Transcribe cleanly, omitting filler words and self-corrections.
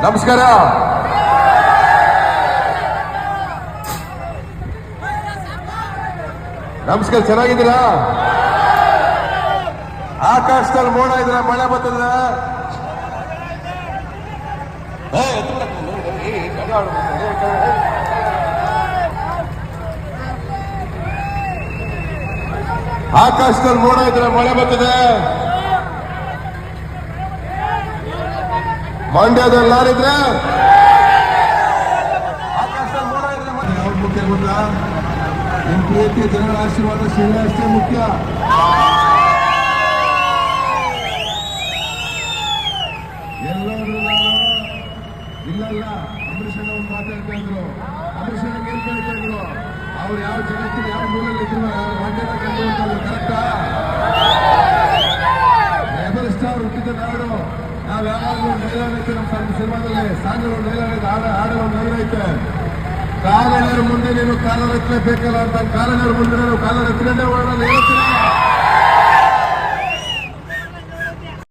ನಮಸ್ಕಾರ. ನಮಸ್ಕಾರ, ಚೆನ್ನಾಗಿದ್ದೀರಾ? ಆಕಾಶದಲ್ಲಿ ಮೋಡ ಇದ್ರ, ಮಳೆ ಬರ್ತದ. ಆಕಾಶದಲ್ಲಿ ಮೋಡ ಇದ್ರ, ಮಳೆ ಬರ್ತದೆ. ಮಂಡ್ಯದಲ್ಲಿ ನಾನಿದ್ರೆ ಆಕಾಶದಲ್ಲಿ ಮೋಡ ಇದ್ರೆ ಯಾವ್ದು ಮುಖ್ಯ ಗೊತ್ತಾ? ನಿಮ್ ಪ್ರೀತಿ ಜನರ ಆಶೀರ್ವಾದ ಶಿವನೇ ಅಷ್ಟೇ ಮುಖ್ಯ. ಎಲ್ಲರೂ ನಾನು ಇಲ್ಲಲ್ಲ, ಅಂಬರೀಷಣ್ಣ ಒಂದು ಮಾತಾಡ್ತಾ ಇದ್ರು. ಅಂಬರೀಷಣ್ಣ ಏನ್ ಕೇಳ್ತಾ ಇದ್ರು? ಅವ್ರು ಯಾವ ಜಗತ್ತಿನ ಯಾವ ಮೂಲಲ್ಲಿ ಇದ್ರು ಮಂಡ್ಯದ ಕಂಡು ಅಂತಂದ್ರು. ಕರೆಕ್ಟಾ? ಎವರೆಸ್ಟ್ ಅವ್ರು ಹುಟ್ಟಿದ ನಾಡು. ನಾವ್ ಯಾವಾಗಲೂ ಡೈಲಾಗ್ ಐತೆ ನಮ್ಮ ಸಿನಿಮಾದಲ್ಲಿ, ಸಾಂಗ್ ಡೈಲಾಗ್ ಹಾಡೋ ಡೈಲಾಗ್ ಐತೆ. ಕಾಲನರ ಮುಂದೆ ನೀನು ಕಾಲರ್ ಎತ್ತಲೇಬೇಕಲ್ಲ ಅಂತ, ಕಾಲನರ ಮುಂದೆ ನಾವು ಕಾಲರ್ ಎತ್ಕೊಂಡೇ ಓಡೋಣ ಹೇಳ್ತೀರಾ?